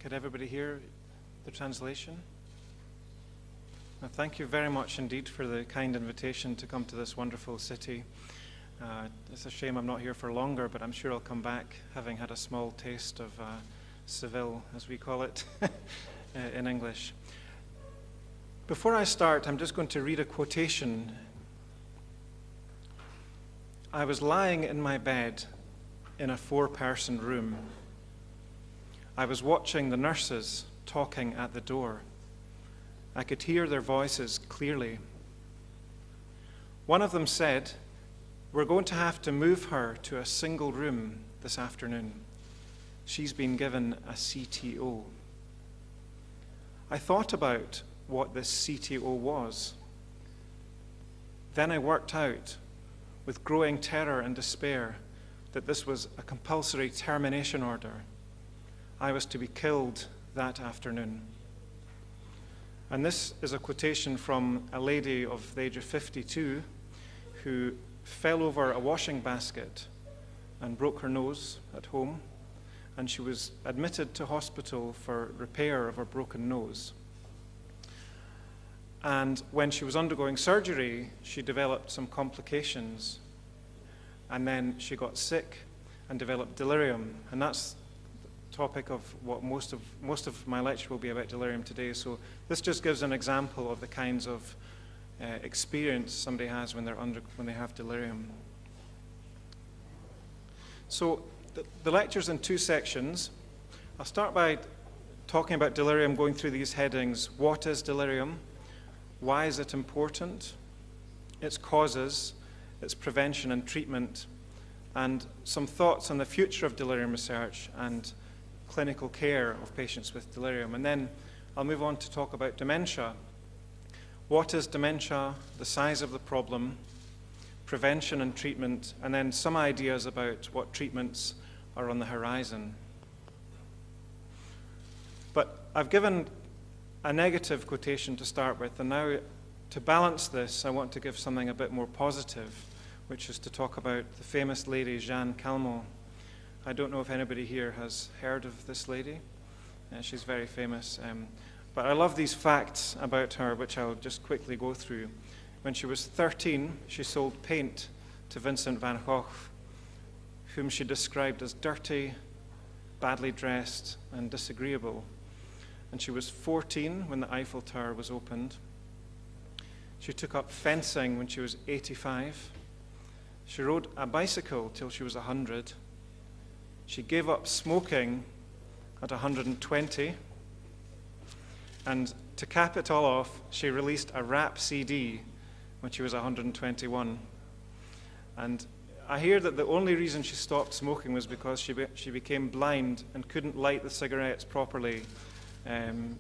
Could everybody hear the translation? Well, thank you very much indeed for the kind invitation to come to this wonderful city. It's a shame I'm not here for longer, but I'm sure I'll come back having had a small taste of Seville, as we call it, in English. Before I start, I'm just going to read a quotation. I was lying in my bed in a 4-person room. I was watching the nurses talking at the door. I could hear their voices clearly. One of them said, "We're going to have to move her to a single room this afternoon. She's been given a CTO." I thought about what this CTO was. Then I worked out, with growing terror and despair, that this was a compulsory termination order. I was to be killed that afternoon. And this is a quotation from a lady of the age of 52 who fell over a washing basket and broke her nose at home, and she was admitted to hospital for repair of her broken nose. And when she was undergoing surgery, she developed some complications, and then she got sick and developed delirium, and that's the topic of what most of my lecture will be about, delirium today. So this just gives an example of the kinds of experience somebody has when they have delirium. So the lecture's in 2 sections. I'll start by talking about delirium, going through these headings. What is delirium? Why is it important? Its causes, its prevention and treatment, and some thoughts on the future of delirium research and clinical care of patients with delirium. And then I'll move on to talk about dementia. What is dementia? The size of the problem, prevention and treatment, and then some ideas about what treatments are on the horizon. But I've given a negative quotation to start with, and now to balance this, I want to give something a bit more positive, which is to talk about the famous lady Jeanne Calment. I don't know if anybody here has heard of this lady. She's very famous. But I love these facts about her, which I'll just quickly go through. When she was 13, she sold paint to Vincent van Gogh, whom she described as dirty, badly dressed, and disagreeable. And she was 14 when the Eiffel Tower was opened. She took up fencing when she was 85. She rode a bicycle till she was 100. She gave up smoking at 120. And to cap it all off, she released a rap CD when she was 121. And I hear that the only reason she stopped smoking was because she became blind and couldn't light the cigarettes properly.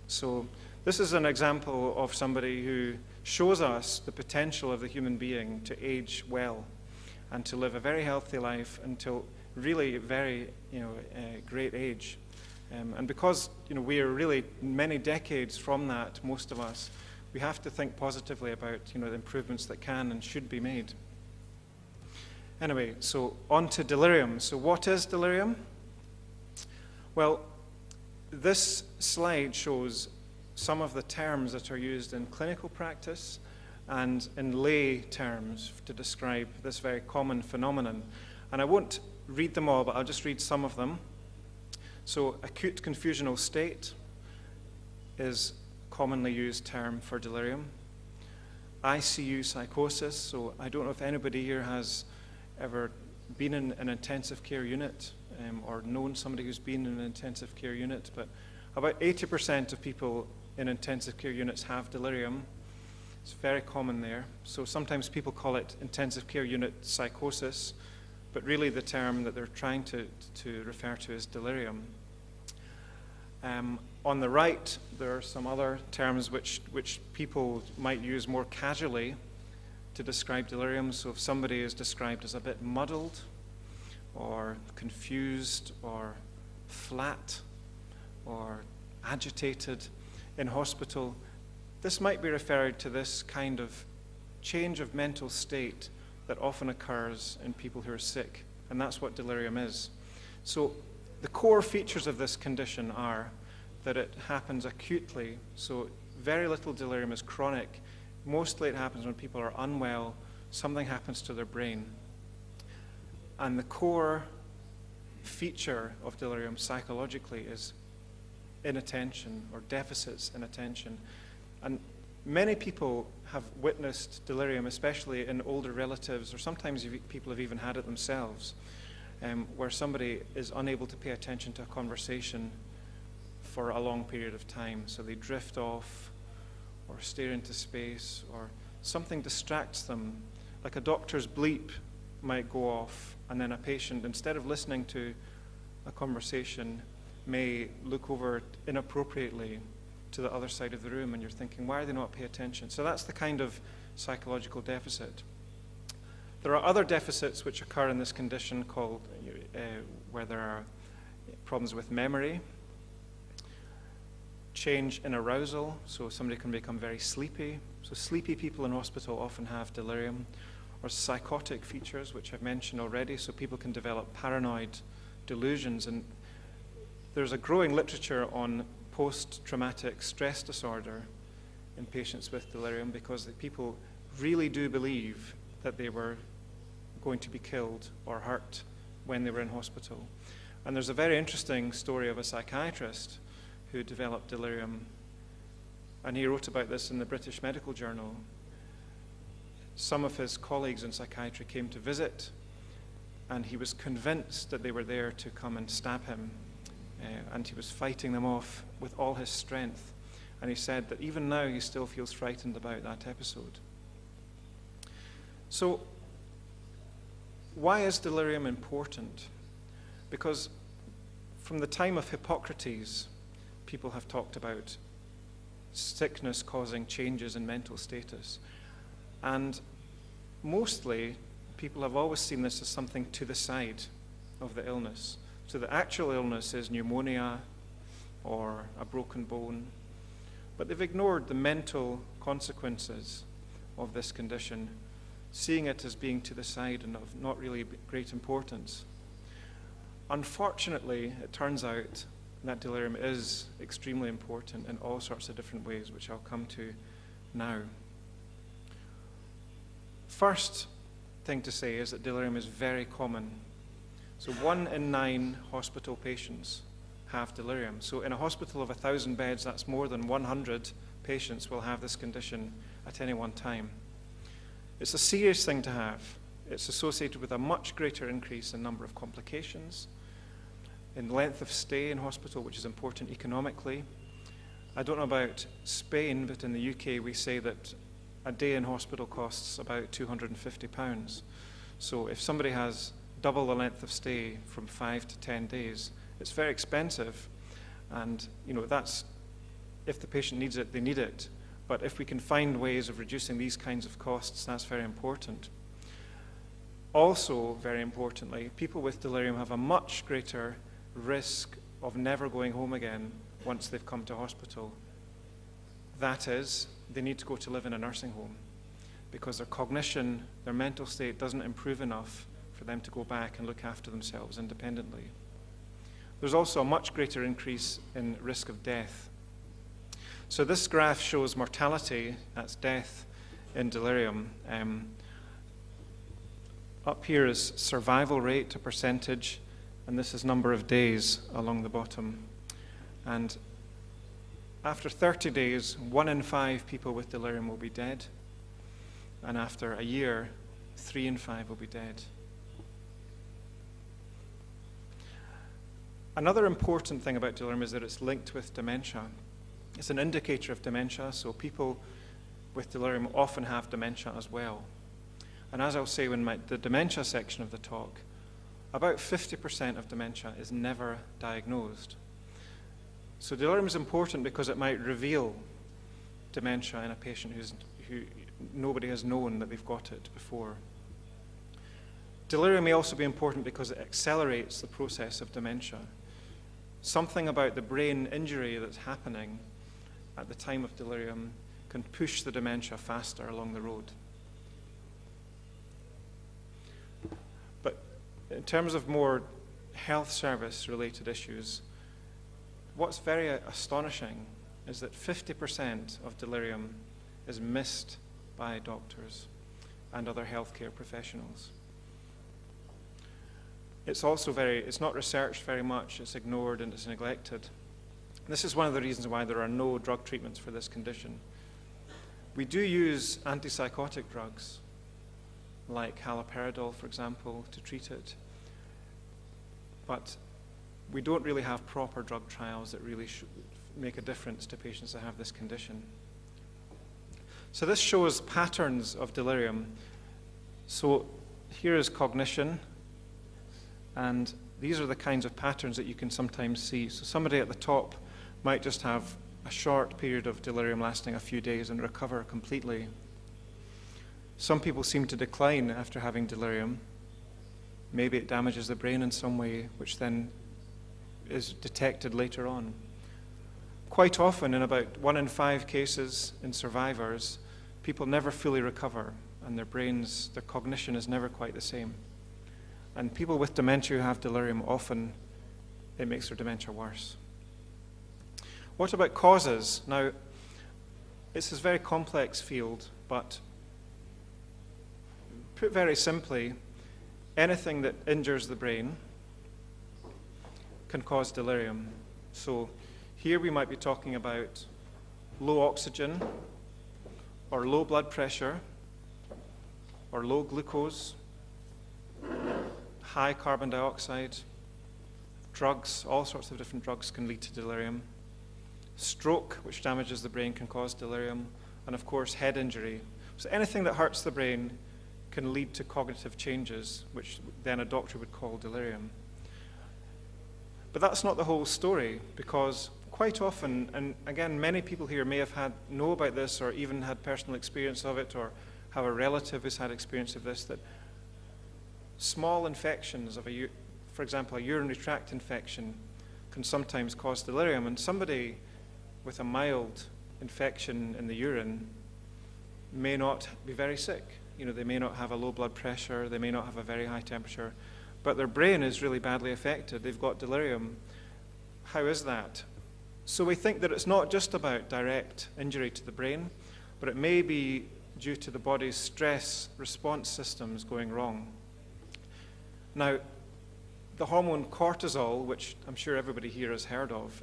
So this is an example of somebody who shows us the potential of the human being to age well and to live a very healthy life until really very great age. And because we are really many decades from that, most of us, we have to think positively about the improvements that can and should be made. Anyway, so on to delirium. So what is delirium? Well, this slide shows some of the terms that are used in clinical practice and in lay terms to describe this very common phenomenon. And I won't read them all, but I'll just read some of them. So acute confusional state is a commonly used term for delirium. ICU psychosis, so I don't know if anybody here has ever been in an intensive care unit or known somebody who's been in an intensive care unit, but about 80% of people in intensive care units have delirium. It's very common there. So sometimes people call it intensive care unit psychosis, but really the term that they're trying to refer to is delirium. On the right, there are some other terms which people might use more casually to describe delirium. So if somebody is described as a bit muddled, or confused, or flat, or agitated in hospital, this might be referred to this kind of change of mental state that often occurs in people who are sick, and that's what delirium is. So the core features of this condition are that it happens acutely, so very little delirium is chronic. Mostly it happens when people are unwell, something happens to their brain. And the core feature of delirium psychologically is inattention or deficits in attention. And many people have witnessed delirium, especially in older relatives, or sometimes people have even had it themselves, where somebody is unable to pay attention to a conversation for a long period of time. So they drift off or stare into space, or something distracts them. Like a doctor's bleep might go off, and then a patient, instead of listening to a conversation, may look over inappropriately to the other side of the room, and you're thinking, why are they not paying attention? So that's the kind of psychological deficit. There are other deficits which occur in this condition called, where there are problems with memory, change in arousal, so somebody can become very sleepy. So sleepy people in hospital often have delirium, or psychotic features, which I've mentioned already, so people can develop paranoid delusions. And there's a growing literature on post-traumatic stress disorder in patients with delirium, because the people really do believe that they were going to be killed or hurt when they were in hospital. And there's a very interesting story of a psychiatrist who developed delirium, and he wrote about this in the British Medical Journal. Some of his colleagues in psychiatry came to visit, and he was convinced that they were there to come and stab him, and he was fighting them off with all his strength. And he said that even now he still feels frightened about that episode. So why is delirium important? Because from the time of Hippocrates, people have talked about sickness causing changes in mental status. And mostly, people have always seen this as something to the side of the illness. So the actual illness is pneumonia or a broken bone, but they've ignored the mental consequences of this condition, seeing it as being to the side and of not really great importance. Unfortunately, it turns out that delirium is extremely important in all sorts of different ways, which I'll come to now. First thing to say is that delirium is very common. So 1 in 9 hospital patients have delirium. So in a hospital of 1,000 beds, that's more than 100 patients will have this condition at any one time. It's a serious thing to have. It's associated with a much greater increase in number of complications, in length of stay in hospital, which is important economically. I don't know about Spain, but in the UK we say that a day in hospital costs about £250. So if somebody has double the length of stay from 5 to 10 days, it's very expensive. And that's, if the patient needs it, they need it. But if we can find ways of reducing these kinds of costs, that's very important. Also, very importantly, people with delirium have a much greater risk of never going home again once they've come to hospital. That is, they need to go to live in a nursing home because their cognition, their mental state doesn't improve enough for them to go back and look after themselves independently. There's also a much greater increase in risk of death. So this graph shows mortality, that's death in delirium. Up here is survival rate, a percentage, and this is number of days along the bottom. And after 30 days, 1 in 5 people with delirium will be dead. And after a year, 3 in 5 will be dead. Another important thing about delirium is that it's linked with dementia. It's an indicator of dementia, so people with delirium often have dementia as well. And as I'll say in the dementia section of the talk, about 50% of dementia is never diagnosed. So delirium is important because it might reveal dementia in a patient who nobody has known that they've got it before. Delirium may also be important because it accelerates the process of dementia. Something about the brain injury that's happening at the time of delirium can push the dementia faster along the road. But in terms of more health service related issues, what's very astonishing is that 50% of delirium is missed by doctors and other healthcare professionals. It's also it's not researched very much, it's ignored and it's neglected. This is one of the reasons why there are no drug treatments for this condition. We do use antipsychotic drugs, like haloperidol, for example, to treat it. But we don't really have proper drug trials that really make a difference to patients that have this condition. So this shows patterns of delirium. So here is cognition, and these are the kinds of patterns that you can sometimes see. So somebody at the top might just have a short period of delirium lasting a few days and recover completely. Some people seem to decline after having delirium. Maybe it damages the brain in some way, which then is detected later on. Quite often, in about 1 in 5 cases in survivors, people never fully recover, and their cognition is never quite the same. And people with dementia who have delirium, often it makes their dementia worse. What about causes? Now, it's a very complex field, but put very simply, anything that injures the brain can cause delirium. So here we might be talking about low oxygen, or low blood pressure, or low glucose, high carbon dioxide, drugs, all sorts of different drugs can lead to delirium. Stroke, which damages the brain, can cause delirium, and of course head injury. So anything that hurts the brain can lead to cognitive changes, which then a doctor would call delirium. But that's not the whole story, because quite often, and again, many people here may have know about this or even had personal experience of it, or have a relative who's had experience of this, that small infections of for example, a urinary tract infection can sometimes cause delirium, and somebody with a mild infection in the urine may not be very sick. They may not have a low blood pressure, they may not have a very high temperature, but their brain is really badly affected. They've got delirium. How is that? So we think that it's not just about direct injury to the brain, but it may be due to the body's stress response systems going wrong. Now, the hormone cortisol, which I'm sure everybody here has heard of,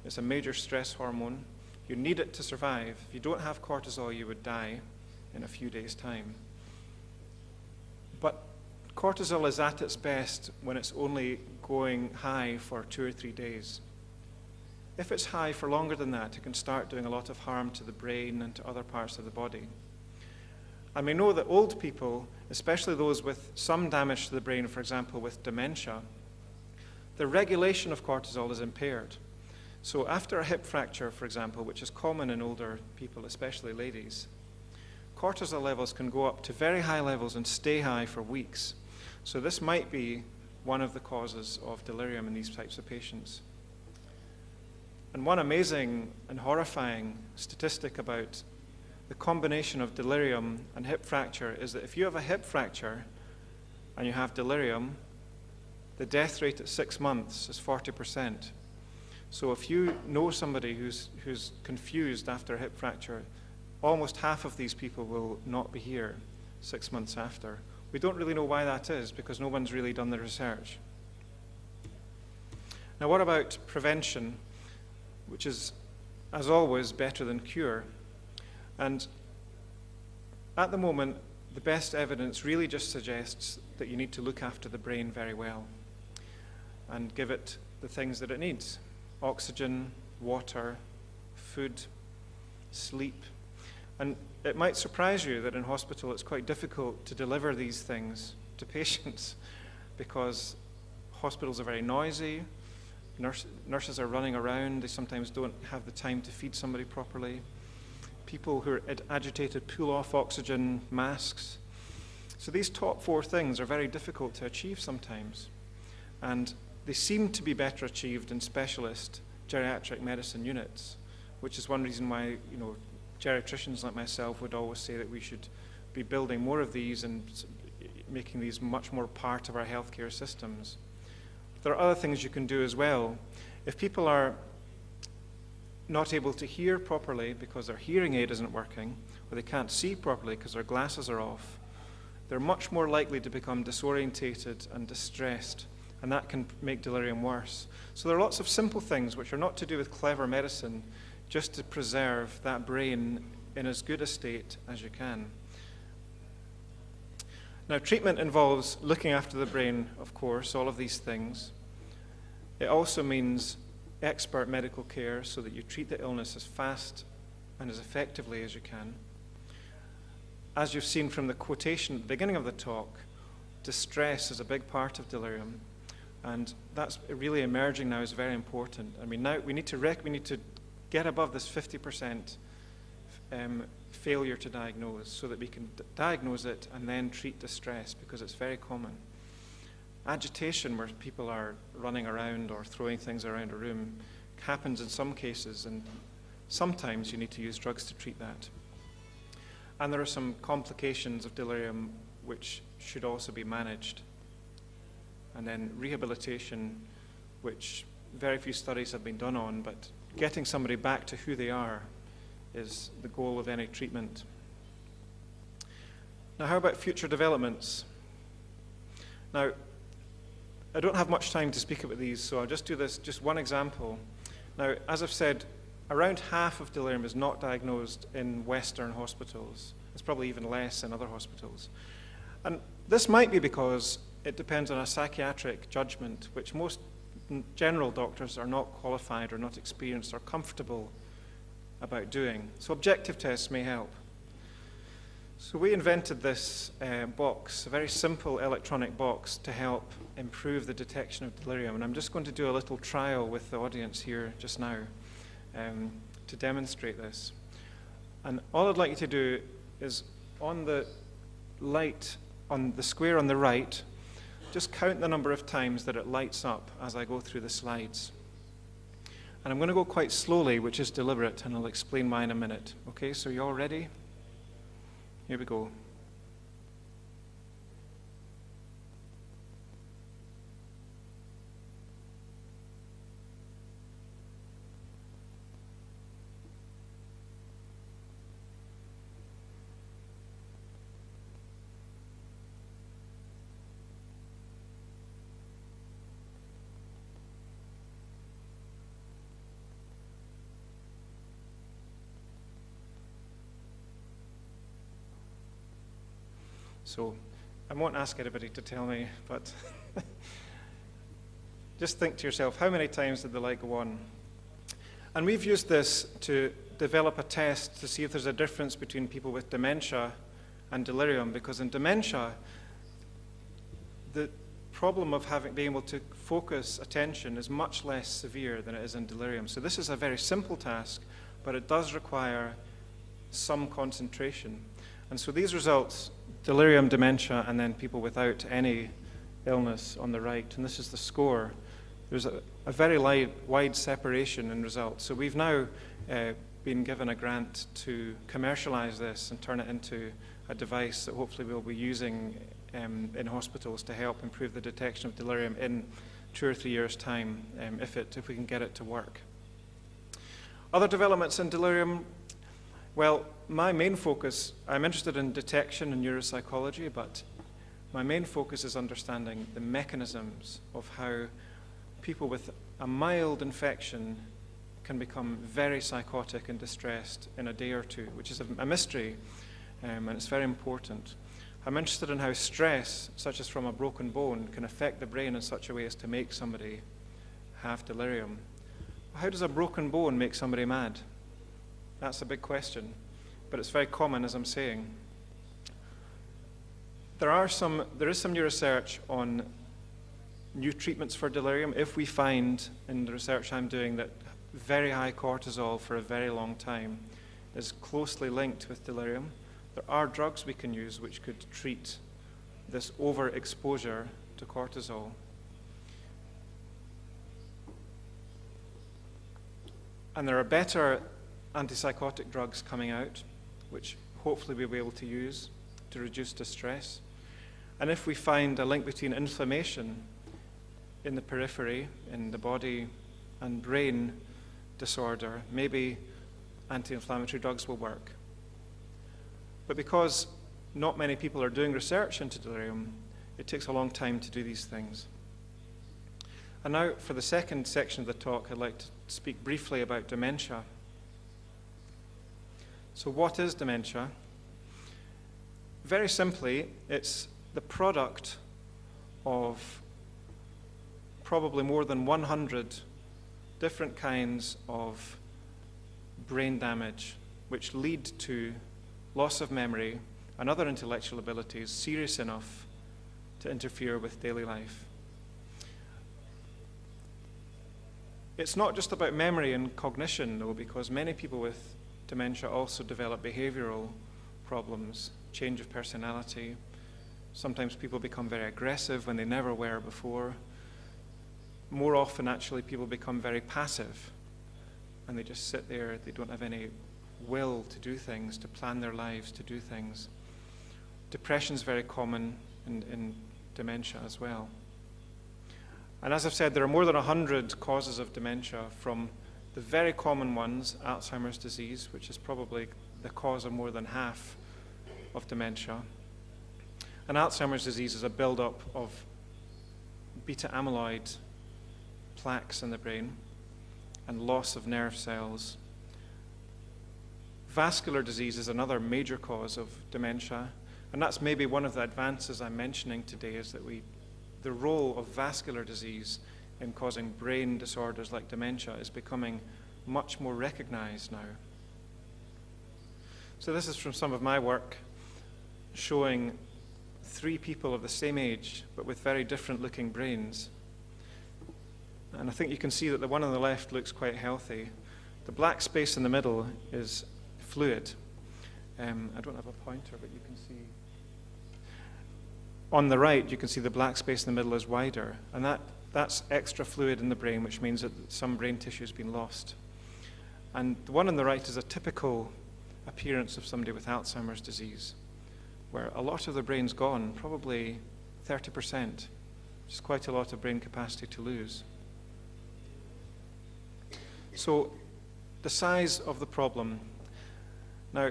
it's a major stress hormone. You need it to survive. If you don't have cortisol, you would die in a few days' time. But cortisol is at its best when it's only going high for 2 or 3 days. If it's high for longer than that, it can start doing a lot of harm to the brain and to other parts of the body. And we know that old people, especially those with some damage to the brain, for example, with dementia, the regulation of cortisol is impaired. So after a hip fracture, for example, which is common in older people, especially ladies, cortisol levels can go up to very high levels and stay high for weeks. So this might be one of the causes of delirium in these types of patients. And one amazing and horrifying statistic about the combination of delirium and hip fracture is that if you have a hip fracture and you have delirium, the death rate at 6 months is 40%. So if you know somebody who's confused after a hip fracture, almost half of these people will not be here 6 months after. We don't really know why that is, because no one's really done the research. Now, what about prevention, which is, as always, better than cure? And at the moment, the best evidence really just suggests that you need to look after the brain very well and give it the things that it needs: oxygen, water, food, sleep. And it might surprise you that in hospital it's quite difficult to deliver these things to patients because hospitals are very noisy, nurses are running around, they sometimes don't have the time to feed somebody properly. People who are agitated pull off oxygen masks. So these top 4 things are very difficult to achieve sometimes. And they seem to be better achieved in specialist geriatric medicine units, which is one reason why, geriatricians like myself would always say that we should be building more of these and making these much more part of our healthcare systems. There are other things you can do as well. If people are not able to hear properly because their hearing aid isn't working, or they can't see properly because their glasses are off, they're much more likely to become disorientated and distressed, and that can make delirium worse. So there are lots of simple things which are not to do with clever medicine, just to preserve that brain in as good a state as you can. Now, treatment involves looking after the brain, of course, all of these things. It also means expert medical care so that you treat the illness as fast and as effectively as you can. As you've seen from the quotation at the beginning of the talk, distress is a big part of delirium, and that's really emerging now as very important. I mean, now we need to get above this 50% failure to diagnose so that we can diagnose it and then treat distress, because it's very common. Agitation, where people are running around or throwing things around a room, happens in some cases, and sometimes you need to use drugs to treat that. And there are some complications of delirium which should also be managed. And then rehabilitation, which very few studies have been done on, but getting somebody back to who they are is the goal of any treatment. Now, how about future developments? Now, I don't have much time to speak about these, so I'll just do this, just one example. Now, as I've said, around half of delirium is not diagnosed in Western hospitals. It's probably even less in other hospitals. And this might be because it depends on a psychiatric judgment, which most general doctors are not qualified or not experienced or comfortable about doing. So objective tests may help. So we invented this box, a very simple electronic box, to help improve the detection of delirium. And I'm just going to do a little trial with the audience here just now to demonstrate this. And all I'd like you to do is, on the light, on the square on the right, just count the number of times that it lights up as I go through the slides. And I'm going to go quite slowly, which is deliberate, and I'll explain why in a minute. Okay, so you all ready? Here we go. So I won't ask anybody to tell me, but just think to yourself, how many times did the light go on? And we've used this to develop a test to see if there's a difference between people with dementia and delirium, because in dementia, the problem of being able to focus attention is much less severe than it is in delirium. So this is a very simple task, but it does require some concentration. And so these results, delirium, dementia, and then people without any illness on the right, and this is the score. There's a very wide separation in results. So we've now been given a grant to commercialize this and turn it into a device that hopefully we'll be using in hospitals to help improve the detection of delirium in 2 or 3 years' time, if we can get it to work. Other developments in delirium, well, my main focus, I'm interested in detection and neuropsychology, but my main focus is understanding the mechanisms of how people with a mild infection can become very psychotic and distressed in a day or two, which is a mystery, and it's very important. I'm interested in how stress, such as from a broken bone, can affect the brain in such a way as to make somebody have delirium. How does a broken bone make somebody mad? That's a big question, but it's very common, as I'm saying. There is some new research on new treatments for delirium. If we find in the research I'm doing that very high cortisol for a very long time is closely linked with delirium, there are drugs we can use which could treat this overexposure to cortisol. And there are better antipsychotic drugs coming out, which hopefully we'll be able to use to reduce distress. And if we find a link between inflammation in the periphery, in the body, and brain disorder, maybe anti-inflammatory drugs will work. But because not many people are doing research into delirium, it takes a long time to do these things. And now, for the second section of the talk, I'd like to speak briefly about dementia. So what is dementia? Very simply, it's the product of probably more than 100 different kinds of brain damage which lead to loss of memory and other intellectual abilities serious enough to interfere with daily life. It's not just about memory and cognition, though, because many people with dementia also develop behavioral problems, change of personality. Sometimes people become very aggressive when they never were before. More often, actually, people become very passive, and they just sit there. They don't have any will to do things, to plan their lives, to do things. Depression is very common in dementia as well. And as I've said, there are more than 100 causes of dementia, from the very common ones, Alzheimer's disease, which is probably the cause of more than half of dementia. And Alzheimer's disease is a buildup of beta amyloid plaques in the brain and loss of nerve cells. Vascular disease is another major cause of dementia, and that's maybe one of the advances I'm mentioning today, is that the role of vascular disease in causing brain disorders like dementia is becoming much more recognized now. So this is from some of my work showing 3 people of the same age but with very different looking brains. And I think you can see that the one on the left looks quite healthy. The black space in the middle is fluid. I don't have a pointer, but you can see on the right, you can see the black space in the middle is wider, and that's extra fluid in the brain, which means that some brain tissue has been lost. And the one on the right is a typical appearance of somebody with Alzheimer's disease, where a lot of the brain's gone, probably 30%, which is quite a lot of brain capacity to lose. So the size of the problem. Now,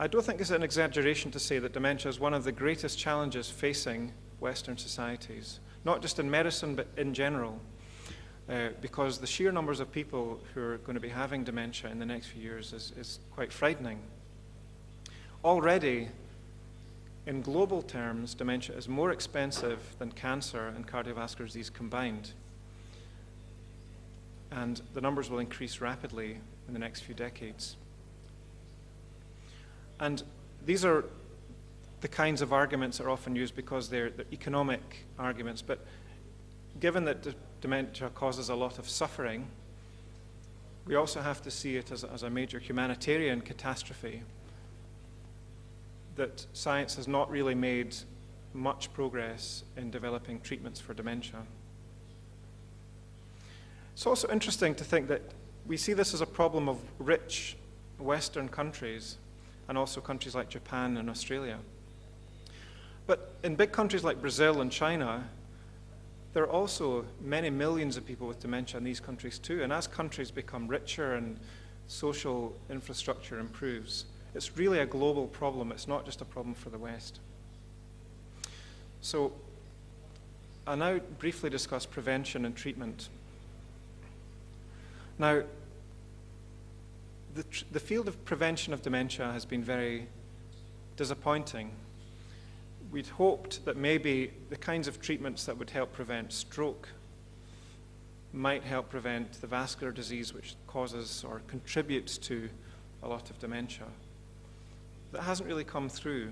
I don't think it's an exaggeration to say that dementia is one of the greatest challenges facing Western societies, not just in medicine, but in general, because the sheer numbers of people who are going to be having dementia in the next few years is quite frightening. Already, in global terms, dementia is more expensive than cancer and cardiovascular disease combined, and the numbers will increase rapidly in the next few decades. And these are the kinds of arguments that are often used because they're economic arguments, but given that dementia causes a lot of suffering, we also have to see it as a major humanitarian catastrophe, that science has not really made much progress in developing treatments for dementia. It's also interesting to think that we see this as a problem of rich Western countries, and also countries like Japan and Australia. But in big countries like Brazil and China, there are also many millions of people with dementia in these countries too, and as countries become richer and social infrastructure improves, it's really a global problem. It's not just a problem for the West. So I'll now briefly discuss prevention and treatment. Now, the field of prevention of dementia has been very disappointing. We'd hoped that maybe the kinds of treatments that would help prevent stroke might help prevent the vascular disease which causes or contributes to a lot of dementia. That hasn't really come through.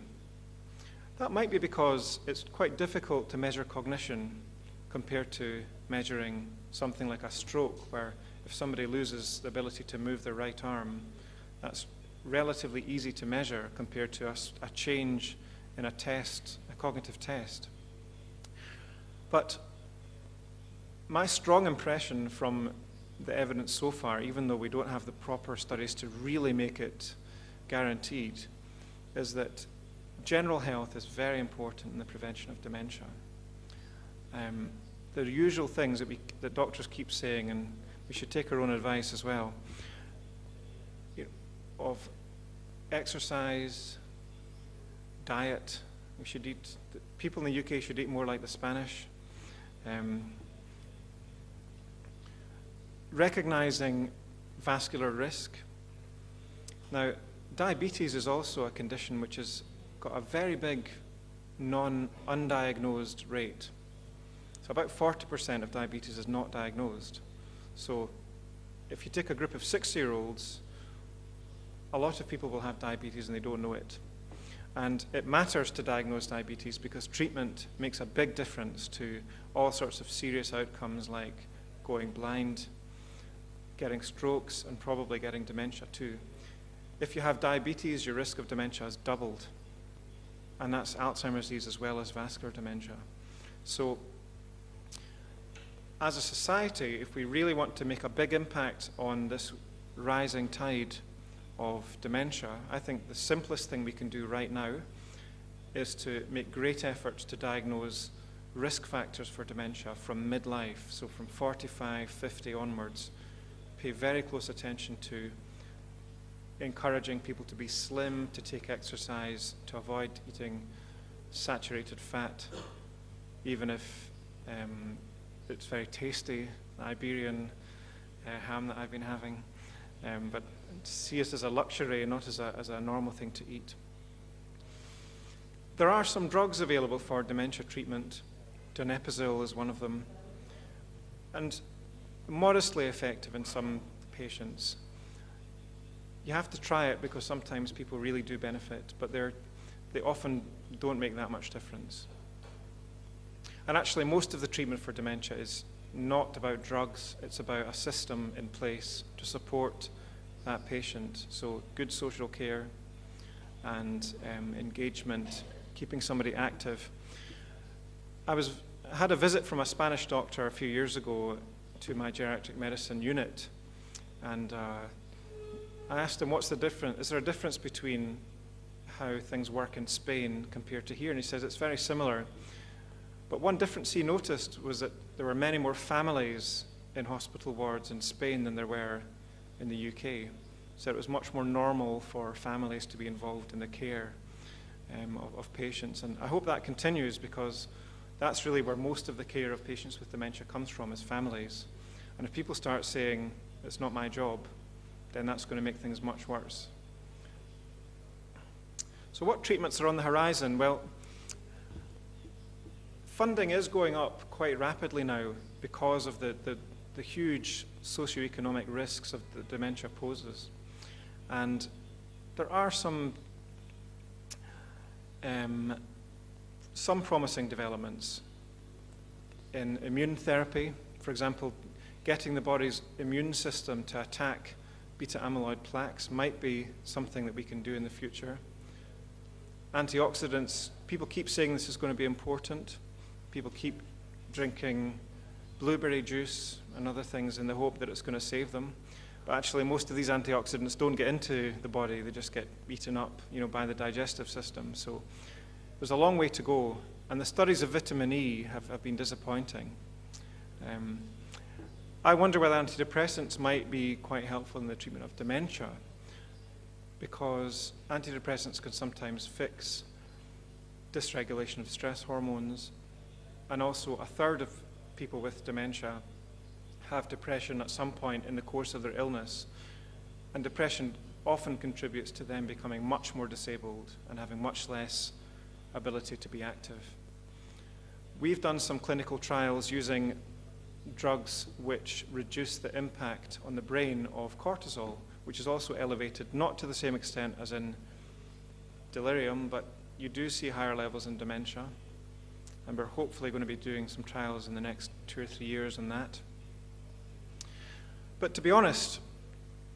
That might be because it's quite difficult to measure cognition compared to measuring something like a stroke, where if somebody loses the ability to move their right arm, that's relatively easy to measure compared to a change in a test, a cognitive test. But my strong impression from the evidence so far, even though we don't have the proper studies to really make it guaranteed, is that general health is very important in the prevention of dementia. The usual things that doctors keep saying, and we should take our own advice as well, of exercise, diet. We should eat, people in the UK should eat more like the Spanish. Recognizing vascular risk. Now, diabetes is also a condition which has got a very big undiagnosed rate. So about 40% of diabetes is not diagnosed. So if you take a group of 6-year-olds, a lot of people will have diabetes and they don't know it. And it matters to diagnose diabetes because treatment makes a big difference to all sorts of serious outcomes like going blind, getting strokes, and probably getting dementia too. If you have diabetes, your risk of dementia is doubled. And that's Alzheimer's disease as well as vascular dementia. So as a society, if we really want to make a big impact on this rising tide of dementia, I think the simplest thing we can do right now is to make great efforts to diagnose risk factors for dementia from midlife, so from 45, 50 onwards. Pay very close attention to encouraging people to be slim, to take exercise, to avoid eating saturated fat, even if it's very tasty, the Iberian ham that I've been having, but see it as a luxury and not as a normal thing to eat. There are some drugs available for dementia treatment. Donepezil is one of them, and modestly effective in some patients. You have to try it because sometimes people really do benefit, but they often don't make that much difference. And actually, most of the treatment for dementia is not about drugs, it's about a system in place to support that patient. So good social care and engagement, keeping somebody active. I had a visit from a Spanish doctor a few years ago to my geriatric medicine unit, and I asked him, what's the difference? Is there a difference between how things work in Spain compared to here? And he says it's very similar. But one difference he noticed was that there were many more families in hospital wards in Spain than there were in the UK. So it was much more normal for families to be involved in the care of patients. And I hope that continues because that's really where most of the care of patients with dementia comes from, is families. And if people start saying, it's not my job, then that's going to make things much worse. So what treatments are on the horizon? Well, funding is going up quite rapidly now because of the huge socioeconomic risks of the dementia poses. And there are some promising developments in immune therapy. For example, getting the body's immune system to attack beta amyloid plaques might be something that we can do in the future. Antioxidants, people keep saying this is going to be important. People keep drinking blueberry juice and other things in the hope that it's going to save them. But actually, most of these antioxidants don't get into the body. They just get eaten up, by the digestive system. So there's a long way to go. And the studies of vitamin E have been disappointing. I wonder whether antidepressants might be quite helpful in the treatment of dementia, because antidepressants can sometimes fix dysregulation of stress hormones. And also, a third of people with dementia have depression at some point in the course of their illness. And depression often contributes to them becoming much more disabled and having much less ability to be active. We've done some clinical trials using drugs which reduce the impact on the brain of cortisol, which is also elevated, not to the same extent as in delirium, but you do see higher levels in dementia. And we're hopefully going to be doing some trials in the next 2 or 3 years on that. But to be honest,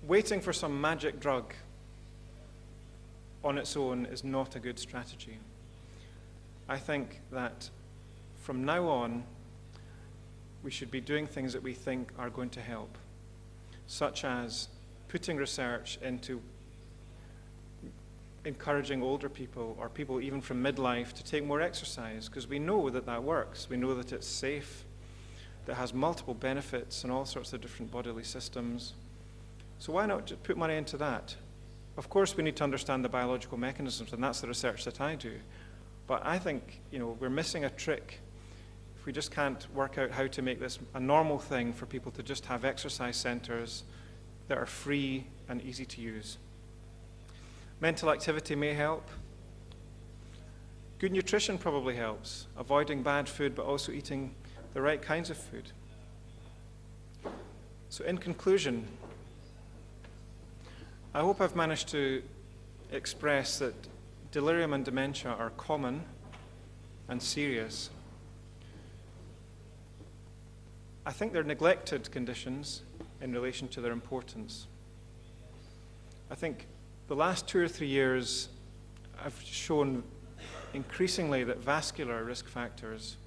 waiting for some magic drug on its own is not a good strategy. I think that from now on, we should be doing things that we think are going to help, such as putting research into encouraging older people or people even from midlife to take more exercise, because we know that that works. We know that it's safe. that has multiple benefits in all sorts of different bodily systems. So why not just put money into that? Of course, we need to understand the biological mechanisms, and that's the research that I do. But I think, we're missing a trick if we just can't work out how to make this a normal thing for people to just have exercise centers that are free and easy to use. Mental activity may help. Good nutrition probably helps, avoiding bad food but also eating the right kinds of food. So in conclusion, I hope I've managed to express that delirium and dementia are common and serious. I think they're neglected conditions in relation to their importance. I think the last 2 or 3 years have shown increasingly that vascular risk factors,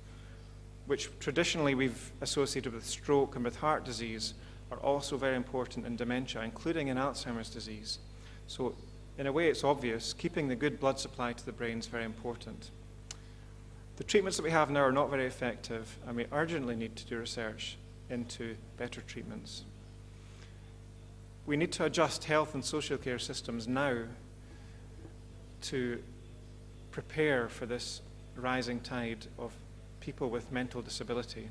which traditionally we've associated with stroke and with heart disease, are also very important in dementia, including in Alzheimer's disease. So in a way it's obvious, keeping the good blood supply to the brain is very important. The treatments that we have now are not very effective, and we urgently need to do research into better treatments. We need to adjust health and social care systems now to prepare for this rising tide of people with mental disability.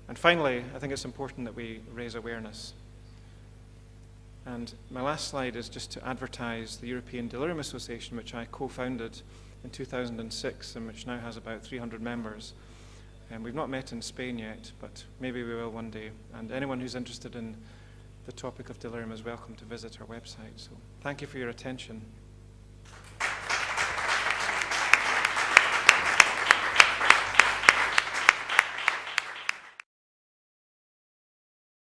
And finally, I think it's important that we raise awareness. And my last slide is just to advertise the European Delirium Association, which I co-founded in 2006 and which now has about 300 members. And we've not met in Spain yet, but maybe we will one day. And anyone who's interested in the topic of delirium is welcome to visit our website. So thank you for your attention.